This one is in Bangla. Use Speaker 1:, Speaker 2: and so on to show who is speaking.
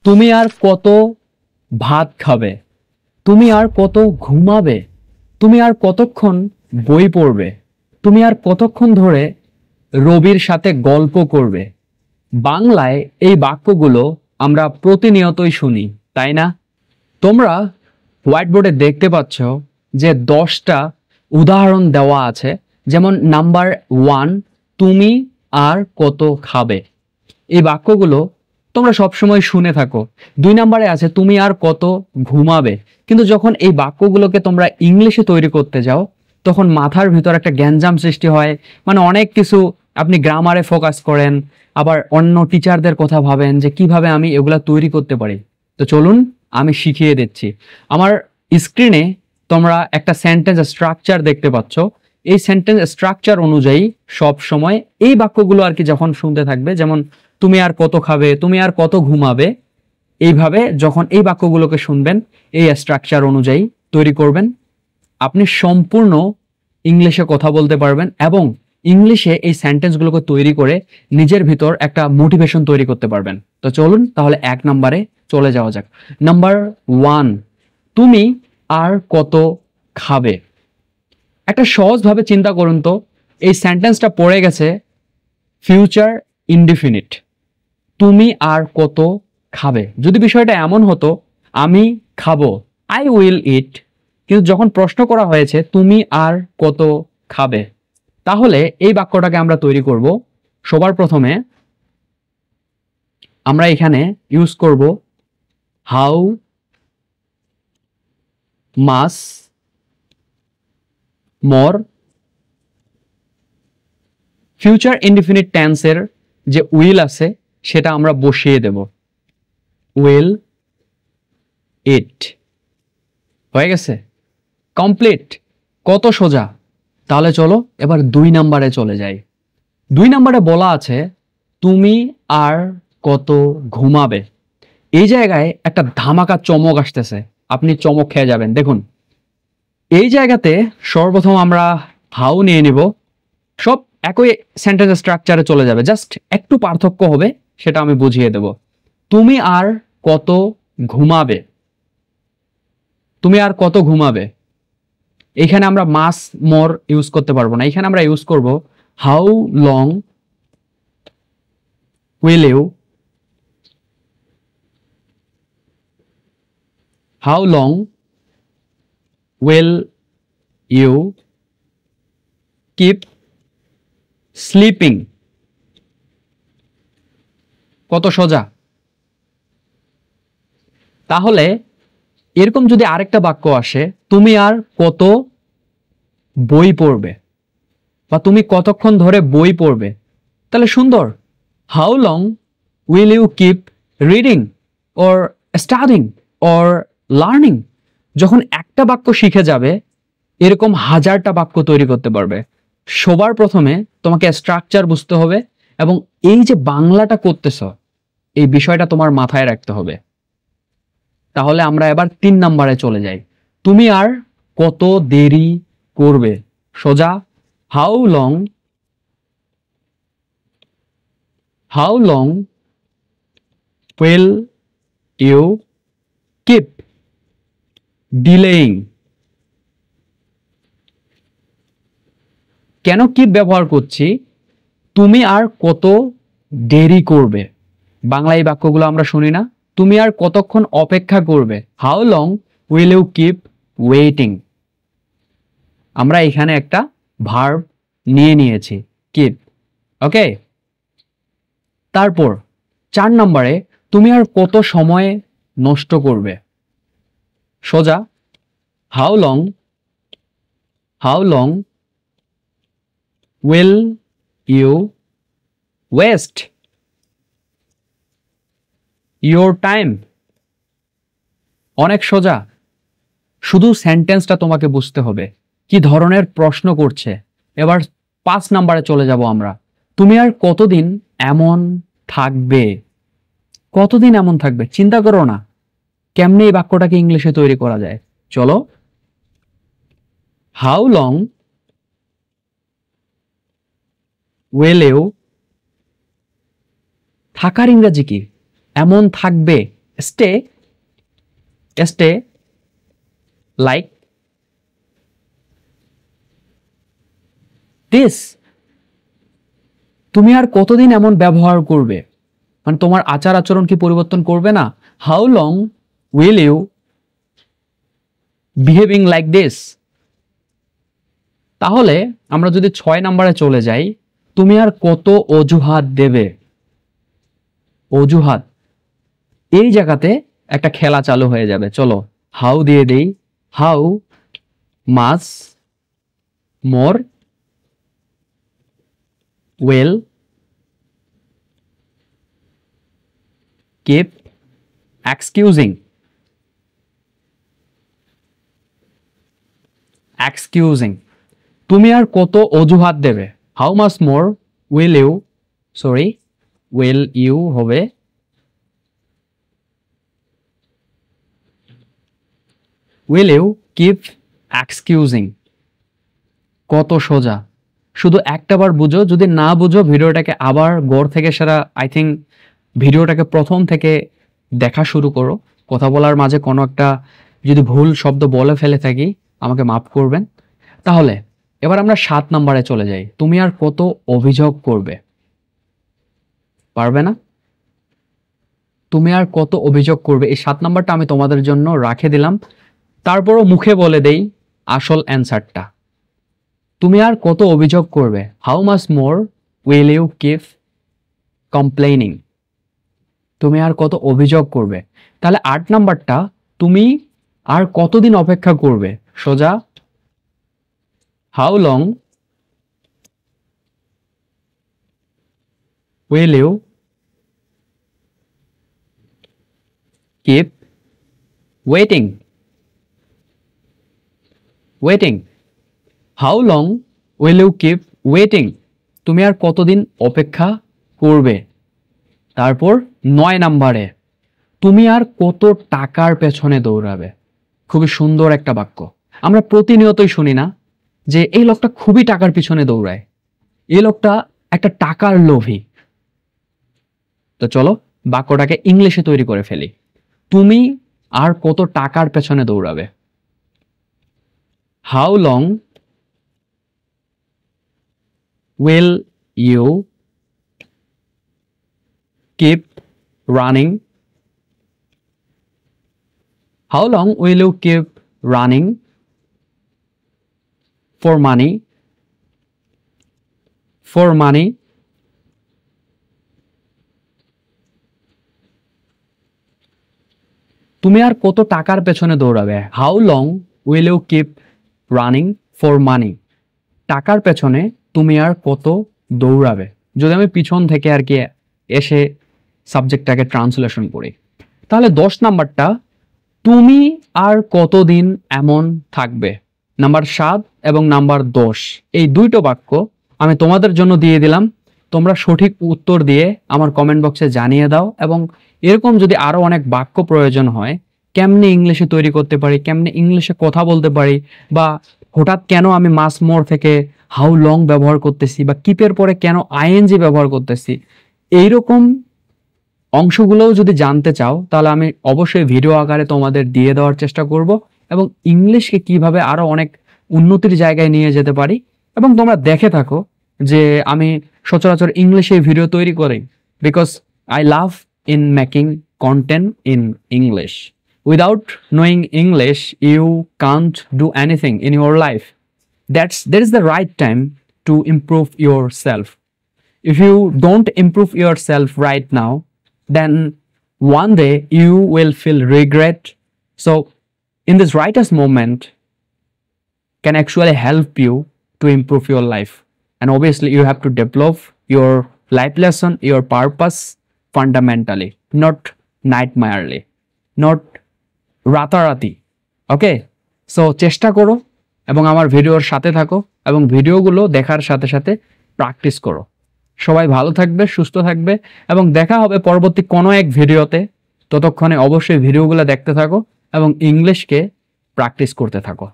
Speaker 1: তুমি আর কত ভাত খাবে, তুমি আর কত ঘুমাবে, তুমি আর কতক্ষণ বই পড়বে, তুমি আর কতক্ষণ ধরে রবির সাথে গল্প করবে। বাংলায় এই বাক্যগুলো আমরা প্রতিনিয়তই শুনি, তাই না? তোমরা হোয়াইট বোর্ডে দেখতে পাচ্ছ যে 10টা উদাহরণ দেওয়া আছে। যেমন নাম্বার 1, তুমি আর কত খাবে। এই বাক্যগুলো তোমরা সবসময় শুনে থাকো। 2 নম্বরে আছে তুমি আর কত ঘুমাবে। কিন্তু যখন এই বাক্যগুলোকে তোমরা ইংলিশে তৈরি করতে যাও তখন মাথার ভিতর একটা গ্যাঞ্জাম সৃষ্টি হয়। মানে অনেক কিছু আপনি গ্রামারে ফোকাস করেন, আবার অন্য টিচারদের কথা ভাবেন যে কিভাবে আমি এগুলা তৈরি করতে পারি। তো চলুন আমি শিখিয়ে দিচ্ছি। আমার স্ক্রিনে তোমরা একটা সেন্টেন্স স্ট্রাকচার দেখতে পাচ্ছ। এই সেন্টেন্স স্ট্রাকচার অনুযায়ী সব সময় এই বাক্যগুলো আর কি যখন শুনতে থাকবে, যেমন তুমি আর কত খাবে, তুমি আর কত ঘুমাবে, এইভাবে যখন এই বাক্যগুলোকে শুনবেন এই স্ট্রাকচার অনুযায়ী তৈরি করবেন, আপনি সম্পূর্ণ ইংলিশে কথা বলতে পারবেন এবং ইংলিশে এই সেন্টেন্সগুলোকে তৈরি করে নিজের ভিতর একটা মোটিভেশন তৈরি করতে পারবেন। তো চলুন তাহলে 1 নম্বরে চলে যাওয়া যাক। নাম্বার 1, তুমি আর কত খাবে। একটা সহজভাবে চিন্তা করুন তো, এই সেন্টেন্সটা পড়ে গেছে ফিউচার ইনডিফিনিট, তুমি আর কত খাবে। যদি বিষয়টা এমন হতো আমি খাবো, আই উইল ইট, কিন্তু যখন প্রশ্ন করা হয়েছে তুমি আর কত খাবে, তাহলে এই বাক্যটাকে আমরা তৈরি করব। সবার প্রথমে আমরা এখানে ইউজ করব how much more. Future indefinite টেন্সের যে উইল আছে সেটা আমরা বসিয়ে দেব, উইল ইট। হয়ে গেছে, কমপ্লিট। কত সোজা। তাহলে চলো এবার 2 নম্বরে চলে যাই। 2 নম্বরে বলা আছে তুমি আর কত ঘুমাবে। এই জায়গায় একটা ধামাকা চমক আসতেছে, আপনি চমক খেয়ে যাবেন। দেখুন এই জায়গাতে সর্বপ্রথম আমরা হাউ নিয়ে নিব। সব একই সেন্টেন্স স্ট্রাকচারে চলে যাবে, জাস্ট একটু পার্থক্য হবে, সেটা আমি বুঝিয়ে দেব। তুমি আর কত ঘুমাবে, তুমি আর কত ঘুমাবে। এখানে আমরা মাস মোর ইউজ করতে পারবো না, এখানে আমরা ইউজ করব how long will you, how long will you keep sleeping. কত সোজা। তাহলে এরকম যদি আরেকটা বাক্য আসে তুমি আর কত বই পড়বে বা তুমি কতক্ষণ ধরে বই পড়বে, তাহলে সুন্দর, how long will you keep reading or studying or learning. যখন একটা বাক্য শিখে যাবে এরকম 1000টা বাক্য তৈরি করতে পারবে। সবার প্রথমে তোমাকে স্ট্রাকচার বুঝতে হবে এবং এই যে বাংলাটা করতেছ এই বিষয়টা তোমার মাথায় রাখতে হবে। তাহলে আমরা এবার 3 নম্বরে চলে যাই। তুমি আর কত দেরি করবে। সোজা, how long will you keep delaying. কেন কিপ ব্যবহার করছি? তুমি আর কত দেরি করবে। বাংলা এই বাক্যগুলো আমরা শুনি না, তুমি আর কতক্ষণ অপেক্ষা করবে, how long will you keep waiting. আমরা এখানে একটা ভার্ব নিয়ে নিয়েছি, কিপ। ওকে, তারপর 4 নম্বরে তুমি আর কত সময় নষ্ট করবে। সোজা, how long will you waste your time. অনেক সোজা, শুধু সেন্টেন্সটা তোমাকে বুঝতে হবে কি ধরনের প্রশ্ন করছে। এবার 5 নম্বরে চলে যাব আমরা। তুমি আর কতদিন এমন থাকবে। কতদিন এমন থাকবে, চিন্তা করো না কেমনে এই বাক্যটাকে ইংলিশে তৈরি করা যায়। চলো, হাউ লং উইল ইউ, থাকার ইংরেজি কি? এমন থাকবে, stay like this. তুমি আর কতদিন এমন ব্যবহার করবে, মানে তোমার আচার আচরণ কি পরিবর্তন করবে না? How long will you behaving like this? তাহলে আমরা যদি 6 নম্বরে চলে যাই, তুমি আর কত অজুহাত দেবে? অজুহাত, এই জায়গাতে একটা খেলা চালু হয়ে যাবে। চলো হাউ দিয়ে দেই। How much more will keep excusing তুমি আর কত অজুহাত দেবে? How much more will you হবে উইল ইউ কিপ এক্সকিউজিং। কত সোজা, শুধু একটা বার বুঝো। যদি না বুঝো ভিডিওটাকে আবার গড় থেকে সেরা, আই থিঙ্ক ভিডিওটাকে প্রথম থেকে দেখা শুরু করো। কথা বলার মাঝে কোনো একটা যদি ভুল শব্দ বলে ফেলে থাকি আমাকে মাফ করবেন। তাহলে এবার আমরা 7 নম্বরে চলে যাই। তুমি আর কত অভিযোগ করবে? পারবে না? তুমি আর কত অভিযোগ করবে, এই 7 নম্বরটা আমি তোমাদের জন্য রাখে দিলাম। তারপরও মুখে বলে দেই আসল অ্যান্সারটা। তুমি আর কত অভিযোগ করবে? How much more will you keep complaining? তুমি আর কত অভিযোগ করবে? তাহলে 8 নাম্বারটা, তুমি আর কতদিন অপেক্ষা করবে? সোজা how long will you keep waiting? How long will you keep waiting? তুমি আর কতদিন অপেক্ষা করবে? তারপর 9 নাম্বারে, তুমি আর কত টাকার পেছনে দৌড়াবে? খুবই সুন্দর একটা বাক্য। আমরা প্রতিনিয়তই শুনি না যে এই লোকটা খুবই টাকার পিছনে দৌড়ায়, এই লোকটা একটা টাকার লোভী। তো চলো বাক্যটাকে ইংলিশে তৈরি করে ফেলি। তুমি আর কত টাকার পেছনে দৌড়াবে? How long will you keep running? How long will you keep running for money? তুমি আর কত টাকার পেছনে দৌড়াবে? How long will you keep running for money? টাকার পেছনে তুমি আর কত দৌড়াবে? যদি আমি পিছন থেকে আর কি এসে সাবজেক্টটাকে ট্রান্সলেশন করি, তাহলে 10 নাম্বারটা, তুমি আর কতদিন এমন থাকবে? নাম্বার 7 এবং নাম্বার 10, এই দুইটো বাক্য আমি তোমাদের জন্য দিয়ে দিলাম। তোমরা সঠিক উত্তর দিয়ে আমার কমেন্ট বক্সে জানিয়ে দাও। এবং এরকম যদি আরো অনেক বাক্য প্রয়োজন হয়, কেমনে ইংলিশে তৈরি করতে পারি, কেমনে ইংলিশে কথা বলতে পারি, বা হঠাৎ কেন আমি মাস মোর থেকে হাউ লং ব্যবহার করতেছি, বা কিপের পরে কেন আইএনজি ব্যবহার করতেছি, এইরকম অংশগুলোও যদি জানতে চাও তাহলে আমি অবশ্যই ভিডিও আকারে তোমাদের দিয়ে দেওয়ার চেষ্টা করব, এবং ইংলিশকে কিভাবে আরো অনেক উন্নতির জায়গায় নিয়ে যেতে পারি। এবং তোমরা দেখে থাকো যে আমি সচরাচর ইংলিশে ভিডিও তৈরি করি, because I love in making content in English. Without knowing English you can't do anything in your life. that is the right time to improve yourself. If you don't improve yourself right now, then one day you will feel regret. So in this rightest moment can actually help you to improve your life. And obviously you have to develop your life lesson, your purpose fundamentally, not nightmarely, not রাতারাতি। ওকে, সো চেষ্টা করো এবং আমার ভিডিওর সাথে থাকো এবং ভিডিওগুলো দেখার সাথে সাথে প্র্যাকটিস করো। সবাই ভালো থাকবে, সুস্থ থাকবে, এবং দেখা হবে পরবর্তী কোনো এক ভিডিওতে। ততক্ষণে অবশ্যই ভিডিওগুলো দেখতে থাকো এবং ইংলিশকে প্র্যাকটিস করতে থাকো।